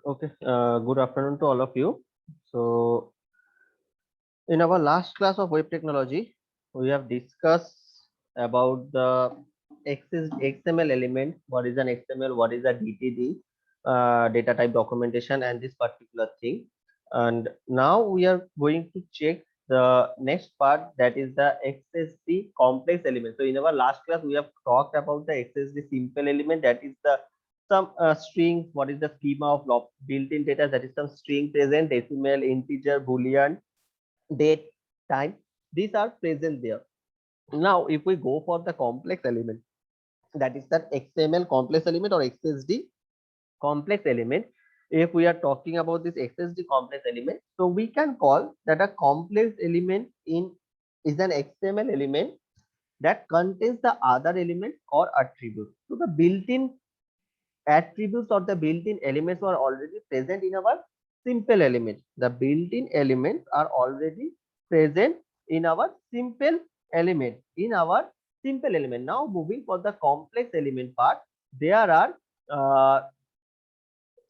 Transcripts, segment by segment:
Okay, good afternoon to all of you. So, in our last class of web technology, we have discussed about the XML element. What is an XML? What is a DTD? Data type documentation, and this particular thing. And now we are going to check the next part, that is the XSD complex element. So, in our last class, we have talked about the XSD simple element, that is the some strings. What is the schema of built-in data? That is some string present, decimal, integer, boolean, date, time. These are present there. Now if we go for the complex element, that is that XML complex element or XSD complex element. If we are talking about this XSD complex element, so we can call that a complex element in is an XML element that contains the other element or attribute. So the built-in attributes or the built-in elements are already present in our simple element. The built-in elements are already present in our simple element. Now moving for the complex element part, there are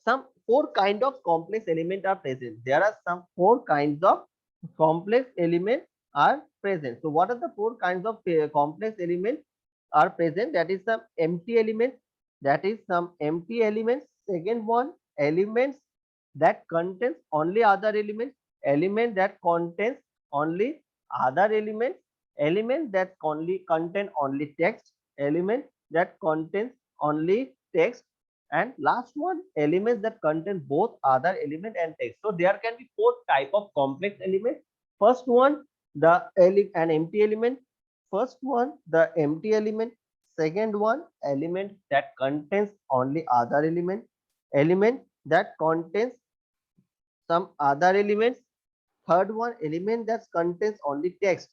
some four kind of complex element are present. There are some four kinds of complex element are present. So what are the four kinds of complex element are present? That is some empty element, that is some empty elements. Second one, elements that contains only other elements, element that contains only other elements, element that only contain only text, element that contains only text, and last one, elements that contain both other element and text. So there can be four type of complex element. First one, an empty element. First one, the empty element. Second one, element that contains only other element, element that contains some other elements. Third one, element that contains only text,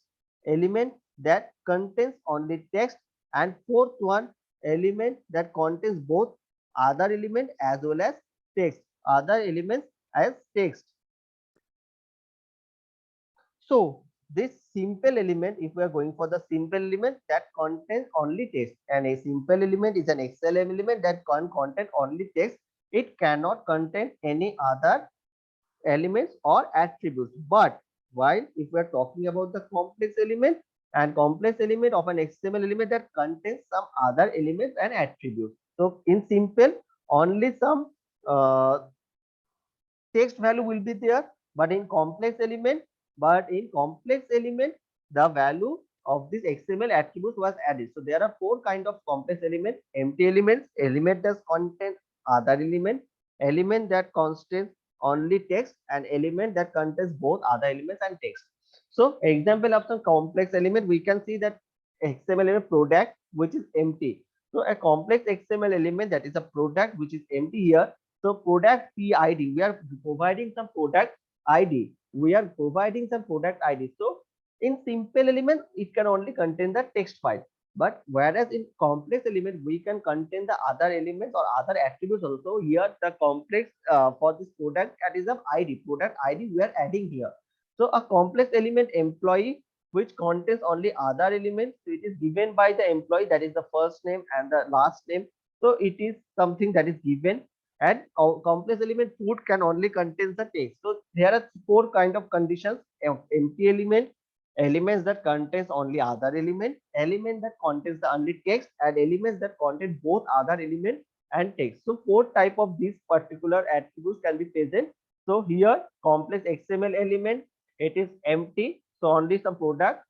element that contains only text, and fourth one, element that contains both other element as well as text, other elements as text. So this simple element, if we are going for the simple element that contains only text, and a simple element is an XLM element that can contain only text, it cannot contain any other elements or attributes. But while if we are talking about the complex element, and complex element of an XML element that contains some other elements and attributes. So in simple, only some uh, text value will be there, but in complex element, the value of this XML attributes was added. So there are four kind of complex elements: empty elements, element that contain other element, element that contains only text, and element that contains both other elements and text. So example of some complex element, we can see that XML element product, which is empty. So a complex XML element, that is a product which is empty here. So product PID, we are providing some product ID. So in simple element, it can only contain the text file. But whereas in complex element, we can contain the other elements or other attributes also. Here the complex for this product, that is a ID, product ID we are adding here. So a complex element employee, which contains only other elements, so it is given by the employee, that is the first name and the last name. So it is something that is given. And complex element food can only contain the text. So there are four kind of conditions of empty element: elements that contains only other element, element that contains the only text, and elements that contain both other element and text. So four type of these particular attributes can be present. So here complex XML element, it is empty, so only some product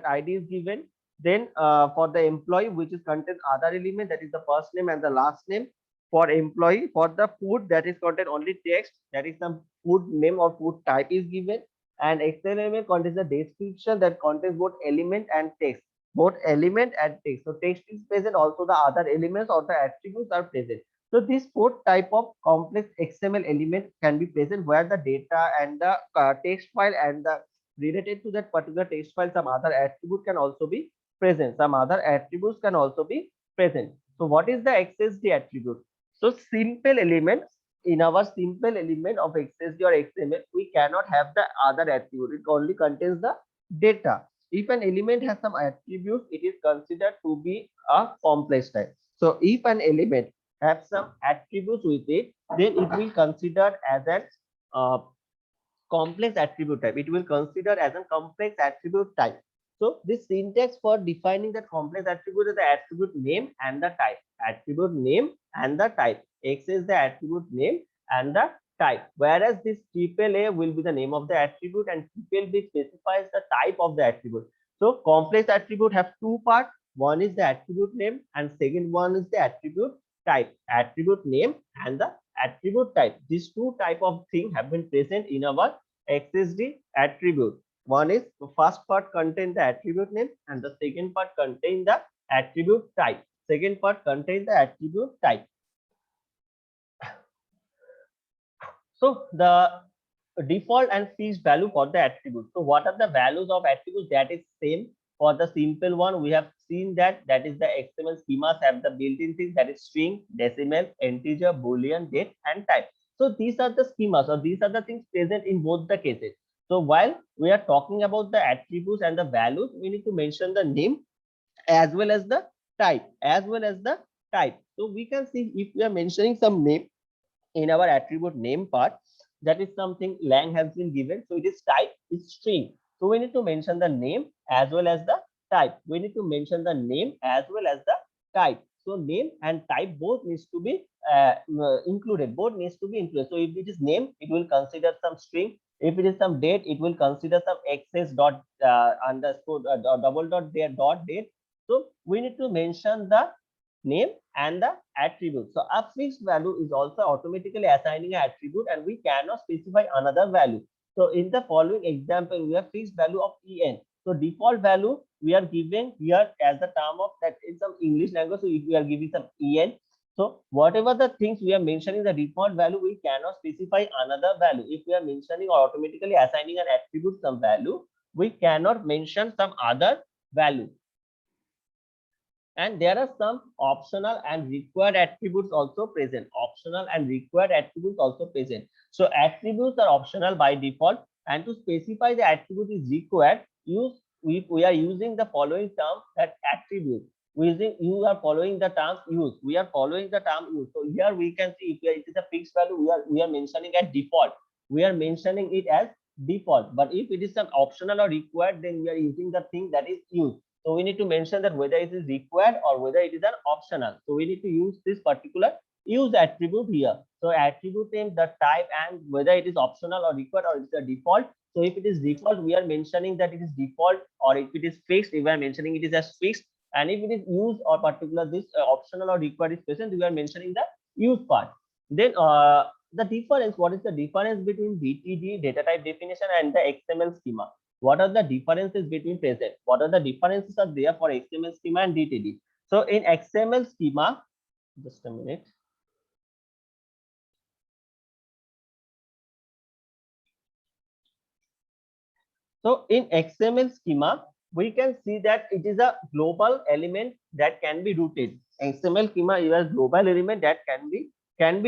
ID is given. Then for the employee, which is contains other element, that is the first name and the last name. For employee, for the food, that is contain only text, that is some food name or food type is given. And XML contains the description that contains both element and text, both element and text. So text is present, also the other elements or the attributes are present. So these four type of complex XML element can be present, where the data and the text file and the related to that particular text file, some other attribute can also be present, some other attributes can also be present. So what is the XSD attribute? So simple elements, in our simple element of XSD or XML, we cannot have the other attribute. It only contains the data. If an element has some attribute, it is considered to be a complex type. So if an element have some attributes with it, then it will consider as an uh, complex attribute type. It will consider as a complex attribute type. So this syntax for defining that complex attribute is the attribute name and the type. Attribute name and the type. X is the attribute name and the type. Whereas this triple A will be the name of the attribute and triple B specifies the type of the attribute. So complex attribute have two parts. One is the attribute name and second one is the attribute type. Attribute name and the attribute type. These two type of thing have been present in our XSD attribute. One is the first part contain the attribute name and the second part contain the attribute type. Second part contain the attribute type. So the default and fixed value for the attribute. So what are the values of attributes? That is same for the simple one. We have seen that is the XML schemas have the built-in things, that is string, decimal, integer, boolean, date and type. So these are the schemas, or these are the things present in both the cases. So while we are talking about the attributes and the values, we need to mention the name as well as the type, So we can see if we are mentioning some name in our attribute name part, that is something lang has been given, so it is type is string. So we need to mention the name as well as the type. We need to mention the name as well as the type. So name and type both needs to be included. So if it is name, it will consider some string. If it is some date, it will consider some access dot underscore double dot there dot date. So we need to mention the name and the attribute. So a fixed value is also automatically assigning an attribute and we cannot specify another value. So in the following example, we have fixed value of en. So default value we are giving here as the term of that in some English language. So if we are giving some en, so whatever the things we are mentioning the default value, we cannot specify another value. If we are mentioning or automatically assigning an attribute some value, we cannot mention some other value. And there are some optional and required attributes also present. So attributes are optional by default, and to specify the attribute is required, we are using the following term, that attribute. You are following the term use. We are following the term use. So here we can see if it is a fixed value, we are mentioning at default. We are mentioning it as default. But if it is some optional or required, then we are using the thing that is used. So we need to mention that whether it is required or whether it is an optional. So we need to use this particular use attribute here. So attribute name, the type, and whether it is optional or required or it's a default. So if it is default, we are mentioning that it is default, or if it is fixed, we are mentioning it is as fixed. And if it is used or particular this optional or required is present, we are mentioning the use part. Then the difference, what is the difference between DTD, data type definition, and the XML schema? What are the differences between present? What are the differences are there for XML schema and DTD? So in XML schema, just a minute. So in XML schema, we can see that it is a global element that can be rooted. XML schema is a global element that can be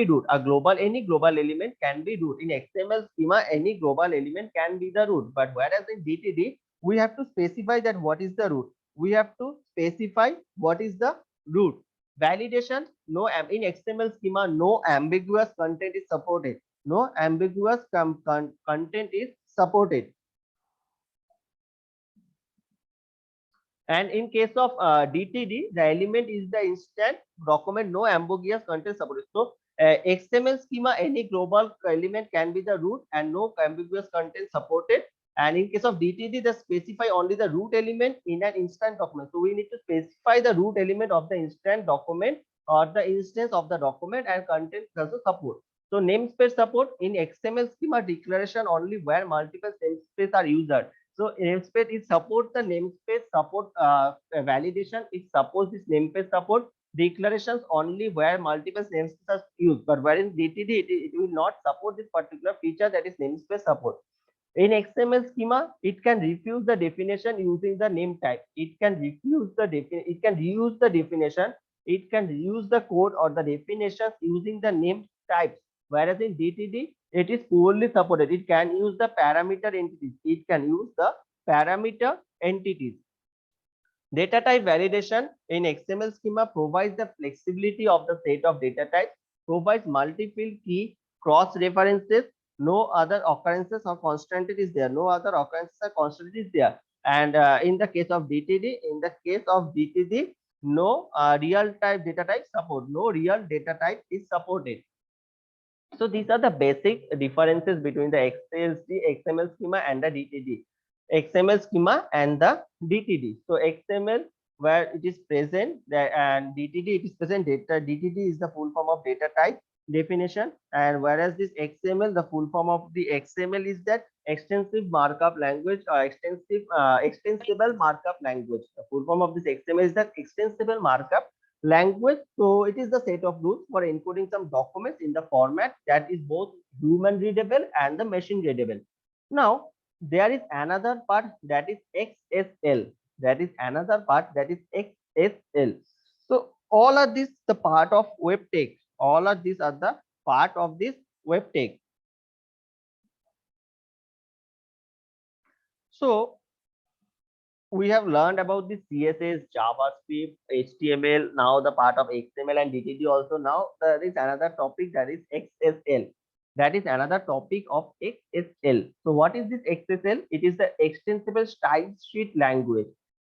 root. Any global element can be root. In XML schema, any global element can be the root. But whereas in DTD, we have to specify that what is the root. We have to specify what is the root. Validation, no, in XML schema, no ambiguous content is supported. No ambiguous content is supported. And in case of DTD, the element is the instant document, no ambiguous content supported. So XML schema, any global element can be the root and no ambiguous content supported. And in case of DTD, they specify only the root element in an instant document. So we need to specify the root element of the instant document or the instance of the document, and content also support. So namespace support in XML schema declaration only where multiple namespace are used. So namespace, it supports the namespace support validation. It supports this namespace support declarations only where multiple namespaces are used. But wherein DTD, it will not support this particular feature, that is namespace support. In XML schema, it can refuse the definition using the name type. It can refuse the it can reuse the definition. It can reuse the code or the definitions using the name types. Whereas in DTD, it is poorly supported. It can use the parameter entities. Data type validation in XML schema provides the flexibility of the set of data types, provides multiple key cross references. No other occurrences or constant is there. No other occurrences or constant is there. And in the case of DTD, no real type data type support. No real data type is supported. So these are the basic differences between the XML schema and the DTD. XML schema and the DTD. So XML where it is present and DTD it is present data. DTD is the full form of data type definition, and whereas this XML, the full form of the XML is that extensive markup language or extensible markup language. The full form of this XML is that extensible markup language. So it is the set of rules for encoding some documents in the format that is both human readable and the machine readable. Now there is another part that is XSL. That is another part that is XSL. So all of this the part of web text. All of these are the part of this web text. So we have learned about the CSS, JavaScript, HTML, now the part of XML and DTD also. Now there is another topic that is XSL. That is another topic of XSL. So what is this XSL? It is the extensible style sheet language.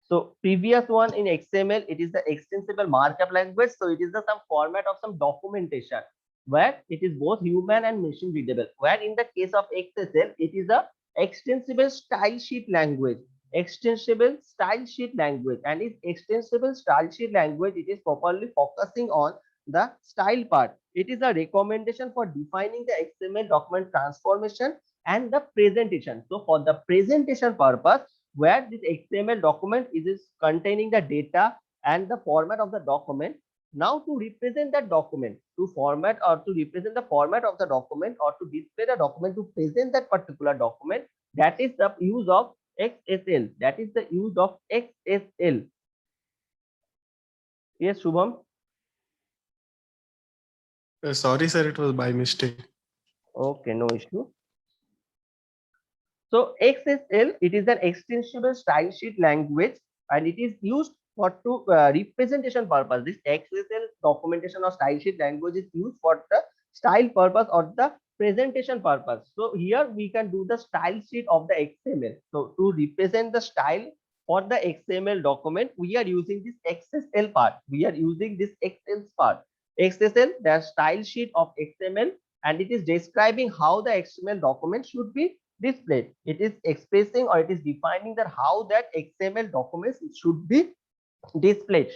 So previous one in XML, it is the extensible markup language. So it is the some format of some documentation where it is both human and machine readable. Where in the case of XSL, it is a extensible style sheet language. Extensible style sheet language, and is extensible style sheet language, it is properly focusing on the style part. It is a recommendation for defining the XML document transformation and the presentation. So for the presentation purpose, where this XML document is containing the data and the format of the document. Now to represent that document, to format or to represent the format of the document or to display the document, to present that particular document, that is the use of XSL. That is the use of XSL. Yes, Shubham. Sorry, sir, it was by mistake. Okay, no issue. So XSL, it is an extensible style sheet language, and it is used for to representation purpose. This XSL documentation or style sheet language is used for the style purpose or the presentation purpose. So here we can do the style sheet of the XML. So to represent the style for the XML document, we are using this XSL part. We are using this XSL part. XSL, the style sheet of XML, and it is describing how the XML document should be displayed. It is expressing or it is defining that how that XML documents should be displayed.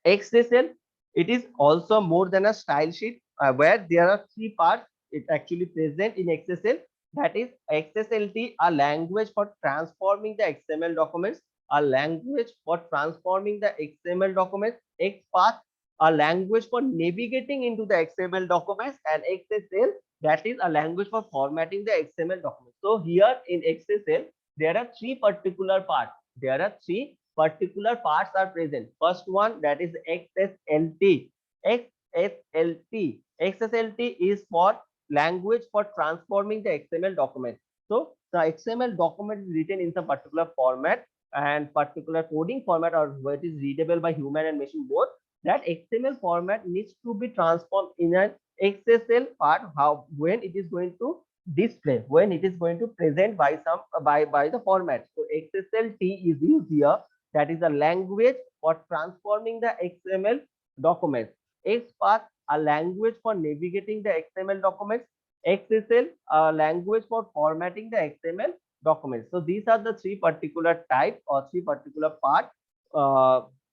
XSL, it is also more than a style sheet where there are three parts. It actually present in XSL. That is XSLT, a language for transforming the XML documents, a language for transforming the XML documents, XPath, a language for navigating into the XML documents, and XSL, that is a language for formatting the XML documents. So here in XSL, there are three particular parts. There are three particular parts are present. First one, that is XSLT. XSLT. XSLT is for language for transforming the XML document. So the XML document is written in some particular format and particular coding format, or where it is readable by human and machine both. That XML format needs to be transformed in an XSL part. How when it is going to display, when it is going to present by some by the format. So XSLT is used here. That is a language for transforming the XML documents. XPath, a language for navigating the XML documents. XSL, a language for formatting the XML documents. So these are the three particular types or three particular parts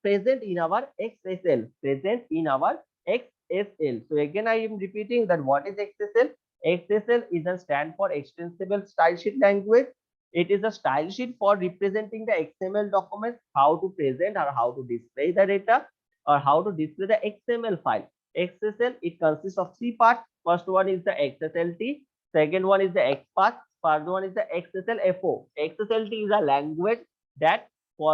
present in our XSL. Present in our XSL. So again, I am repeating that what is XSL? XSL is a stand for extensible style sheet language. It is a style sheet for representing the XML documents, how to present or how to display the data or how to display the XML file. XSL, it consists of three parts. First one is the XSLT, second one is the XPath, third one is the XSLFO. XSLT is a language that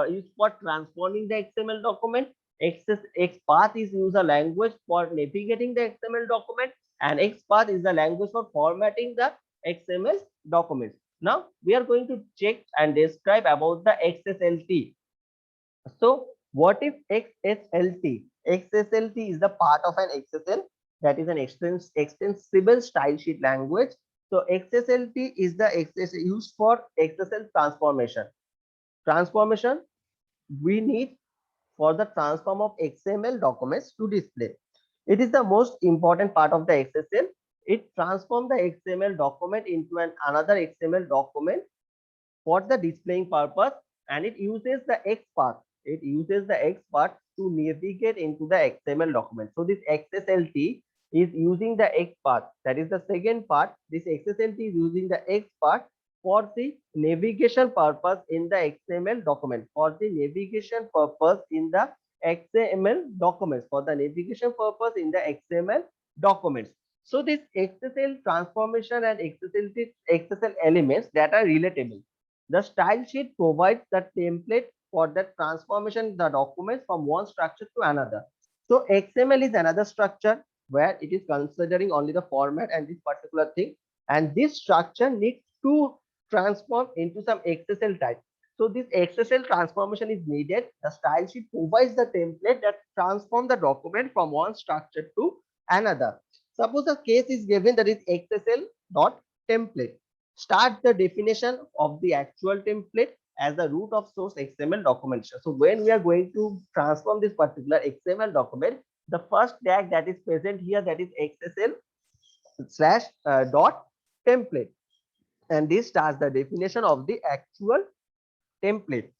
is for transforming the XML document. XPath is used a language for navigating the XML document, and XPath is the language for formatting the XML documents. Now we are going to check and describe about the XSLT. So what is XSLT? XSLT is the part of an XSL, that is an extensible style sheet language. So XSLT is the XSL used for XSL transformation. Transformation we need for the transform of XML documents to display. It is the most important part of the XSL. It transforms the XML document into another XML document for the displaying purpose, and it uses the X path. It uses the X path to navigate into the XML document. So this XSLT is using the X path. That is the second part. This XSLT is using the X path for the navigation purpose in the XML document. For the navigation purpose in the XML documents. For the navigation purpose in the XML documents. So this XSL transformation and XSL elements that are relatable. The style sheet provides the template for the transformation of the documents from one structure to another. So XML is another structure where it is considering only the format and this particular thing. And this structure needs to transform into some XSL type. So this XSL transformation is needed. The style sheet provides the template that transforms the document from one structure to another. Suppose a case is given, that is XSL dot template. Start the definition of the actual template as the root of source XML documentation. So when we are going to transform this particular XML document, the first tag that is present here, that is XSL slash dot template, and this starts the definition of the actual template.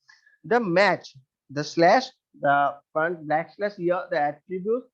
The match, the slash, the front backslash here, the attributes,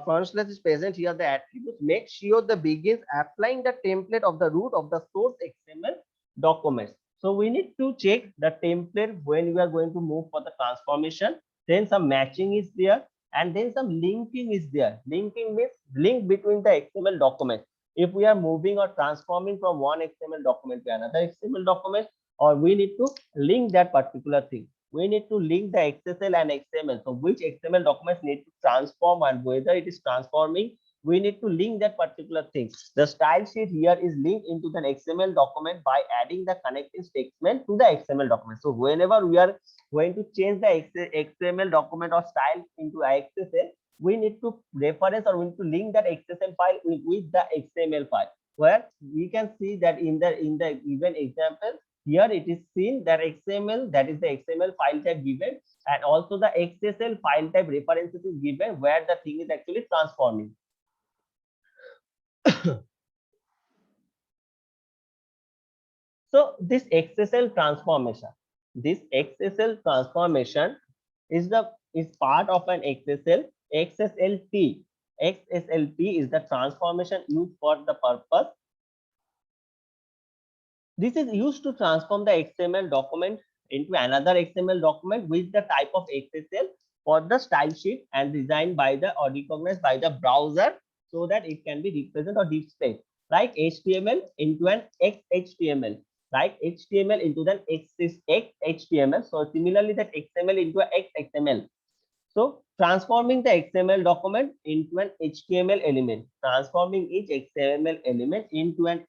front slash is present here, the attributes. Make sure the begins applying the template of the root of the source XML documents. So we need to check the template when we are going to move for the transformation. Then some matching is there, and then some linking is there. Linking means link between the XML document. If we are moving or transforming from one XML document to another XML document, or we need to link that particular thing. We need to link the XSL and XML. So which XML documents need to transform, and whether it is transforming, we need to link that particular thing. The style sheet here is linked into the XML document by adding the connecting statement to the XML document. So whenever we are going to change the XML document or style into XSL, we need to reference or we need to link that XSL file with the XML file, where we can see that in the given example, here it is seen that XML, that is the XML file type given, and also the XSL file type references is given where the thing is actually transforming. So this XSL transformation is part of an XSL. XSLT is the transformation used for the purpose. This is used to transform the XML document into another XML document with the type of XSL for the style sheet and designed by the or recognized by the browser so that it can be represented or displayed, like HTML into an XHTML, like HTML into an XHTML. So similarly, that XML into an XXML. So transforming the XML document into an HTML element, transforming each XML element into an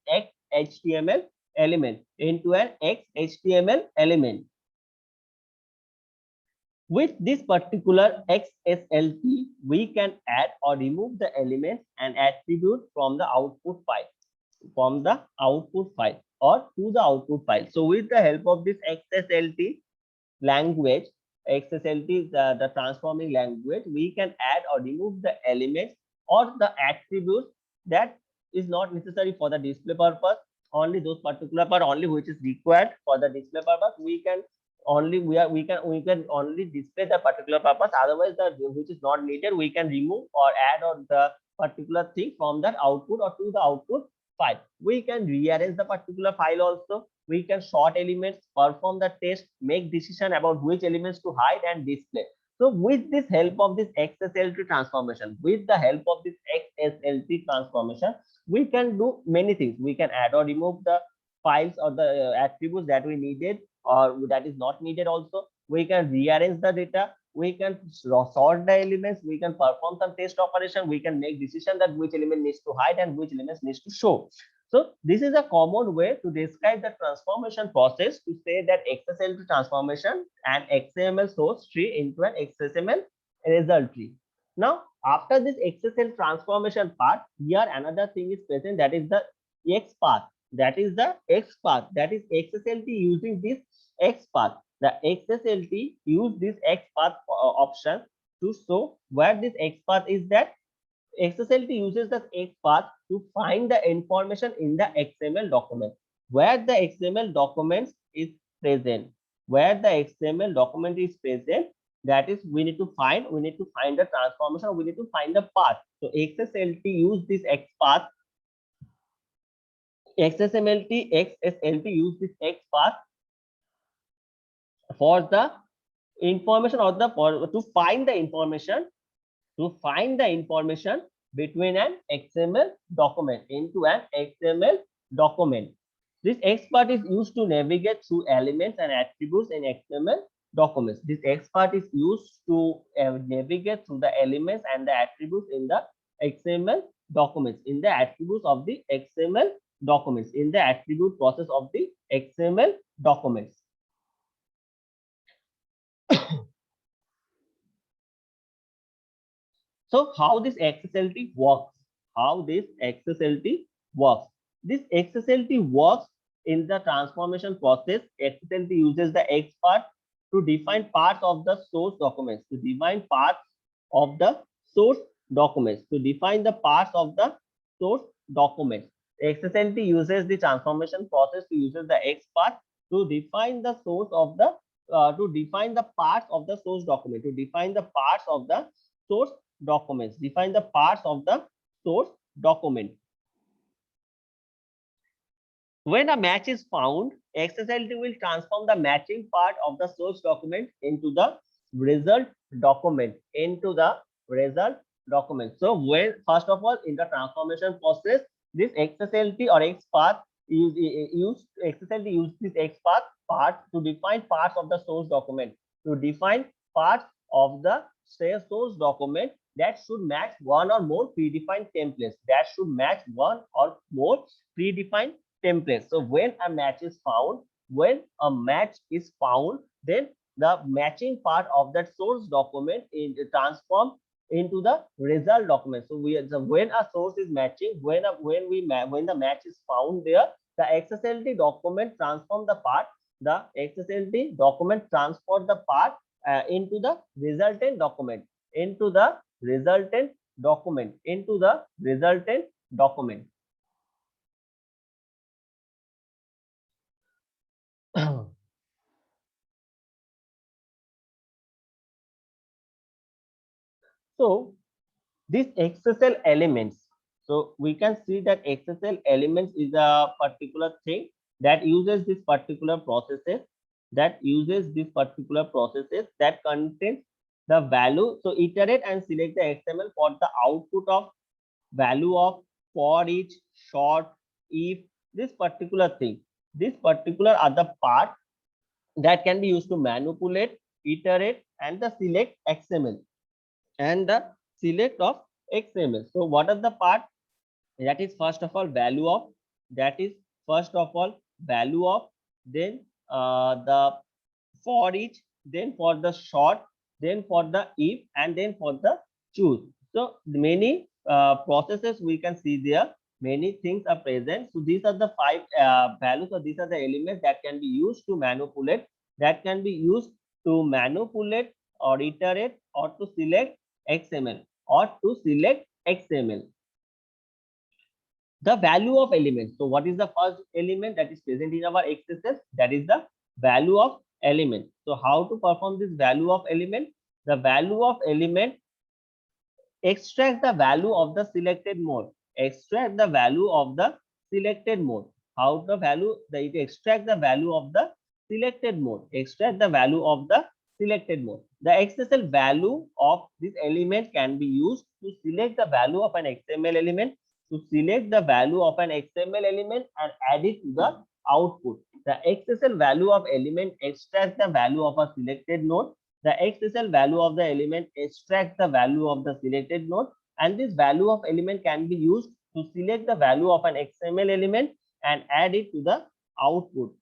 XHTML element, into an XHTML element. With this particular XSLT, we can add or remove the elements and attributes from the output file, or to the output file. So with the help of this XSLT language, XSLT is the transforming language, we can add or remove the elements or the attributes that is not necessary for the display purpose. Only those particular part only which is required for the display purpose, we can only only display the particular purpose. Otherwise, the which is not needed, we can remove or add on the particular thing from that output or to the output file. We can rearrange the particular file also. We can sort elements, perform the test, make decision about which elements to hide and display. So with this help of this XSLT transformation, we can do many things. We can add or remove the files or the attributes that we needed or that is not needed also. We can rearrange the data. We can sort the elements. We can perform some test operation. We can make decision that which element needs to hide and which elements needs to show. So this is a common way to describe the transformation process to say that XSLT transformation and XML source tree into an XSML result tree. Now, after this XSL transformation part, here another thing is present, that is the X path. That is the X path. That is XSLT using this X path. The XSLT use this X path option to show where this X path is, that XSLT uses the X path to find the information in the XML document, where the XML document is present. Where the XML document is present, that is we need to find the transformation, we need to find the path. So XSLT use this X path, XSLT use this X path for the information, or the to find the information between an XML document into an XML document. This X path is used to navigate through elements and attributes in XML documents. This X path is used to navigate through the elements and the attributes in the XML documents, in the attributes of the XML documents, in the attribute process of the XML documents. So how this XSLT works? How this XSLT works? This XSLT works in the transformation process. XSLT uses the X part to define parts of the source documents. To define parts of the source documents. To define the parts of the source documents. XSLT uses the transformation process to uses the X part to define the source of the to define the parts of the source document. To define the parts of the source documents. Define the parts of the source document. When a match is found, XSLT will transform the matching part of the source document into the result document. So when, first of all, in the transformation process, this XSLT or X path XSLT use this X path part to define parts of the source document. To define parts of the source document that should match one or more predefined templates. So when a match is found, then the matching part of that source document is transformed into the result document. So when a source is matching, when the match is found there, the XSLT document transform the part. The XSLT document transfer the part into the resultant document. So these XSL elements, so we can see that XSL elements is a particular thing that uses this particular processes, that contains the value. So iterate and select the XML for the output of value of for each, short, if, this particular thing. This particular are the part that can be used to manipulate, iterate, and the select XML and the select of XML. So what are the part? That is first of all value of, then the for each, then for the short, then for the if, and then for the choose. So many processes we can see there, many things are present. So these are the 5 values, or these are the elements that can be used to manipulate, or iterate, or to select XML, The value of element. So what is the first element that is present in our XSS? That is the value of element. So how to perform this value of element? The value of element, extract the value of the selected mode. Extract the value of the selected mode. How the value, extract the value of the selected mode. Extract the value of the selected mode. The XSL value of this element can be used to select the value of an XML element, and add it to the output. The XSL value of element extracts the value of a selected node. The XSL value of the element extracts the value of the selected node, and this value of element can be used to select the value of an XML element and add it to the output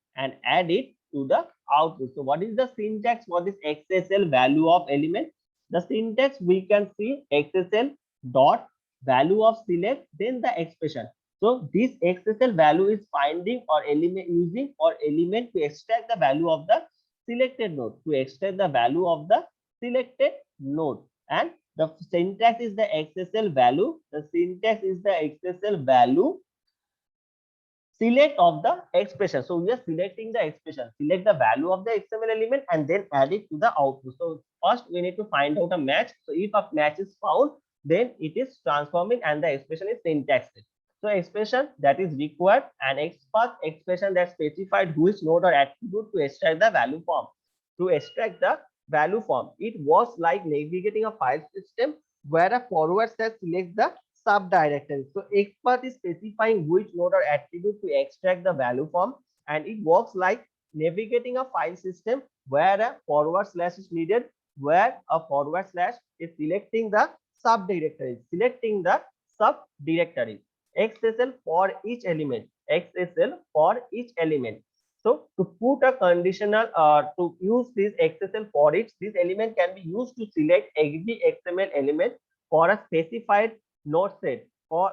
So what is the syntax for this XSL value of element? The syntax we can see XSL dot value of select, then the expression. So this XSL value is finding or element using or element to extract the value of the selected node, and the syntax is the XSL value. The syntax is the XSL value select of the expression. So we are selecting the expression, select the value of the XML element and then add it to the output. So first we need to find out a match. So if a match is found, then it is transforming and the expression is syntaxed. So expression that is required, an XPath expression that specified which node or attribute to extract the value from. It was like navigating a file system where a forward slash selects the subdirectory. So XPath is specifying which node or attribute to extract the value from, and it works like navigating a file system where a forward slash is needed, where a forward slash is selecting the subdirectory. XSL for each element. So to put a conditional to use this XSL for each, this element can be used to select every XML element for a specified node set. So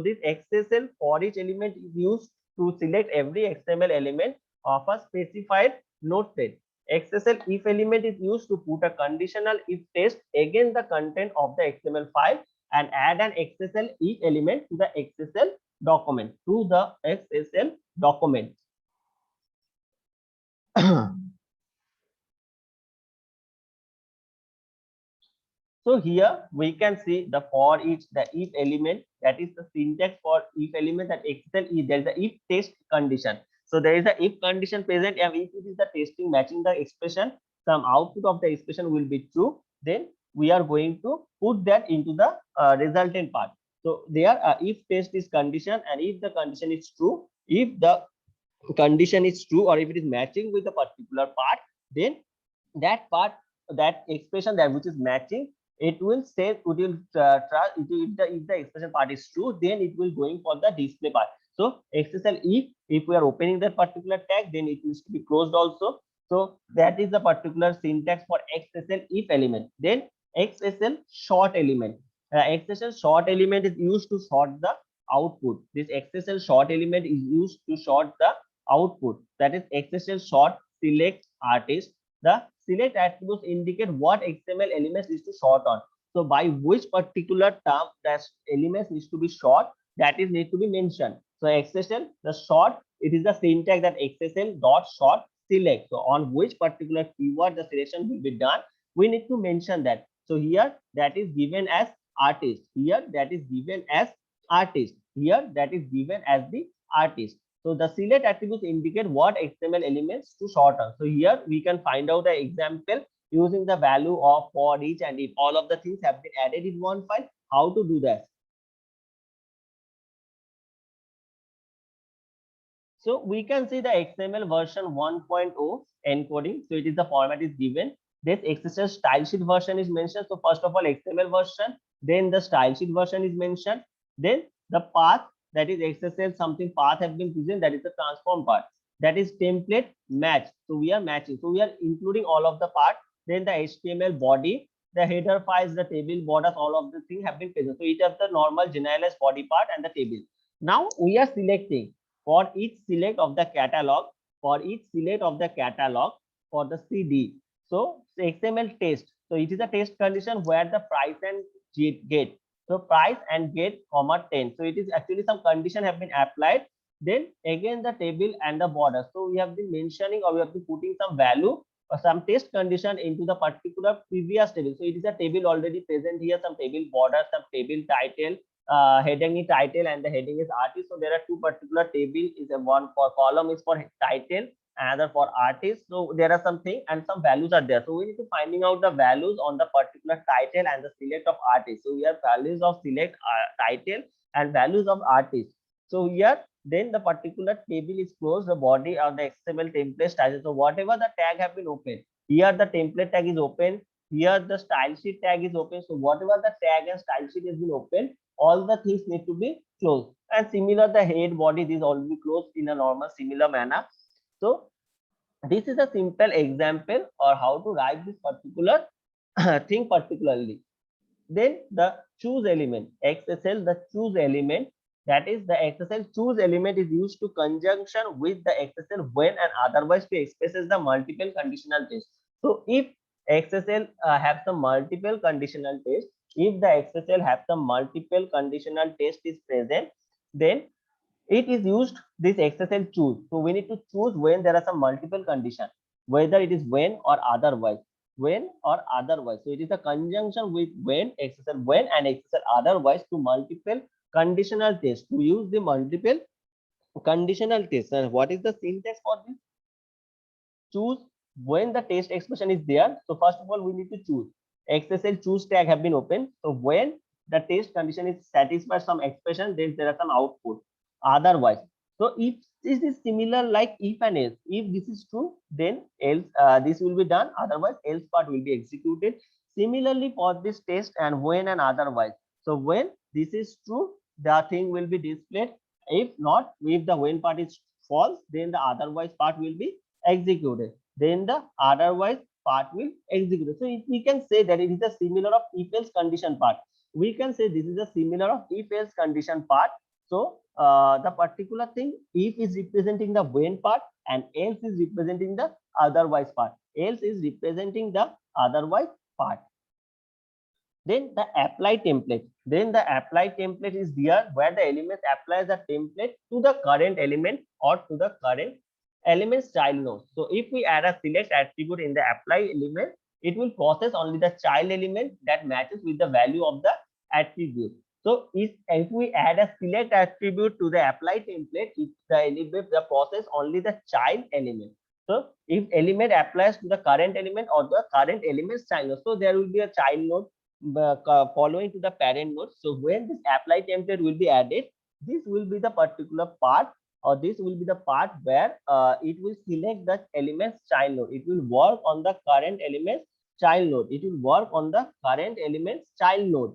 this XSL for each element is used to select every XML element of a specified node set. XSL if element is used to put a conditional if test against the content of the XML file and add an XSL if element to the XSL document. So here we can see the for each, the if element, that is the syntax for if element, that XSL if there is a if test condition. So there is a if condition present, and if it is the testing matching the expression, some output of the expression will be true. Then we are going to put that into the resultant part. So there if test is condition, and if the condition is true, if the condition is true or if it is matching with the particular part, then that expression that which is matching, it will say if the expression part is true, then it will going for the display part. So XSL if we are opening that particular tag, then it needs to be closed also. So that is the particular syntax for XSL if element. Then XSL short element. XSL short element is used to sort the output. This XSL short element is used to sort the output. That is XSL short select artist. The select attributes indicate what XML elements is to sort on. So by which particular term that elements needs to be short, that is need to be mentioned. So XSL the short, it is the syntax that XSL dot short select. So on which particular keyword the selection will be done, we need to mention that. So here that is given as artist. Here that is given as artist. Here that is given as the artist. So the select attributes indicate what XML elements to sort on. So here we can find out the example using the value of for each and if all of the things have been added in one file. How to do that? So we can see the XML version 1.0 encoding. So it is the format is given. This XSL style sheet version is mentioned. So first of all, XML version, then the style sheet version is mentioned. Then the path, that is XSL something path have been present, that is the transform part. That is template match. So we are matching. So we are including all of the part. Then the HTML body, the header files, the table borders, all of the things have been present. So it has the normal generalized body part and the table. Now we are selecting for each select of the catalog, for the CD. So XML test. So it is a test condition where the price and get. So price and get comma 10. So it is actually some condition have been applied. Then again the table and the border. So we have been mentioning or we have been putting some value or some test condition into the particular previous table. So it is a table already present here, some table border, some table title, heading title, and the heading is artist. So there are two particular table, is a one for column is for title, another for artist. So there are something and some values are there. So we need to finding out the values on the particular title and the select of artist. So we have values of select title and values of artist. So here then the particular table is closed, the body or the XML template title. So whatever the tag have been opened, here the template tag is open, here the style sheet tag is open. So whatever the tag and style sheet has been open, all the things need to be closed. And similar, the head, body, these all will be closed in a normal similar manner. So this is a simple example or how to write this particular thing particularly. Then the choose element, XSL, the choose element, that is the XSL choose element is used to conjunction with the XSL when and otherwise to expresses the multiple conditional test. So if XSL have some multiple conditional test, if the XSL have some multiple conditional test is present, then it is used this XSL choose. So we need to choose when there are some multiple condition, whether it is when or otherwise, when or otherwise. So it is a conjunction with when, XSL when and XSL otherwise to multiple conditional test, to use the multiple conditional test. And what is the syntax for this? Choose when the test expression is there. So first of all, we need to choose. XSL choose tag have been opened. So when the test condition is satisfied some expression, then there are some output. Otherwise, so if this is similar like if and else, if this is true, then else this will be done. Otherwise, else part will be executed. Similarly for this test and when and otherwise. So when this is true, the thing will be displayed. If not, if the when part is false, then the otherwise part will be executed. Then the otherwise part will execute. So if we can say that it is a similar of if else condition part. We can say this is a similar of if else condition part. So the particular thing, if is representing the when part and else is representing the otherwise part. Else is representing the otherwise part. Then the apply template. Then the apply template is there where the element applies the template to the current element or to the current element's child node. So if we add a select attribute in the apply element, it will process only the child element that matches with the value of the attribute. So if we add a select attribute to the apply template, it the process only the child element. So if element applies to the current element or the current element's child node, so there will be a child node following to the parent node. So when this apply template will be added, this will be the particular part, or this will be the part where it will select the element's child node. It will work on the current element's child node. It will work on the current element's child node.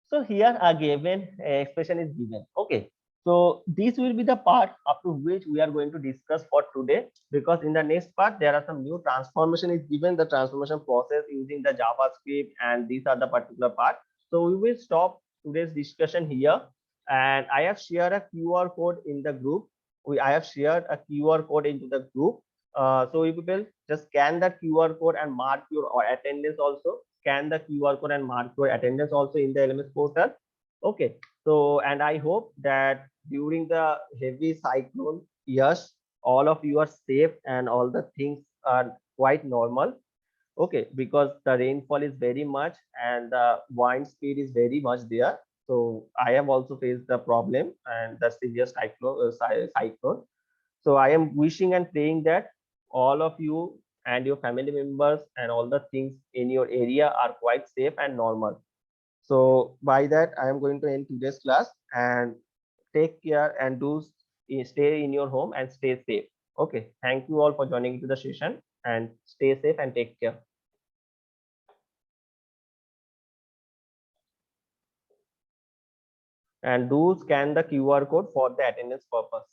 So here a given expression is given. Okay. So this will be the part up to which we are going to discuss for today, because in the next part there are some new transformation is given, the transformation process using the JavaScript, and these are the particular part. So we will stop today's discussion here, and I have shared a QR code in the group. I have shared a QR code into the group. So you people just scan the QR code and mark your attendance also. Scan the QR code and mark your attendance also in the LMS portal. Okay. So, and I hope that during the heavy cyclone, yes, all of you are safe and all the things are quite normal. Okay, because the rainfall is very much and the wind speed is very much there. So I have also faced the problem and the severe cyclone. So I am wishing and praying that all of you and your family members and all the things in your area are quite safe and normal. So by that, I am going to end today's class, and take care and do stay in your home and stay safe. Okay. Thank you all for joining into the session, and stay safe and take care. And do scan the QR code for the attendance purpose.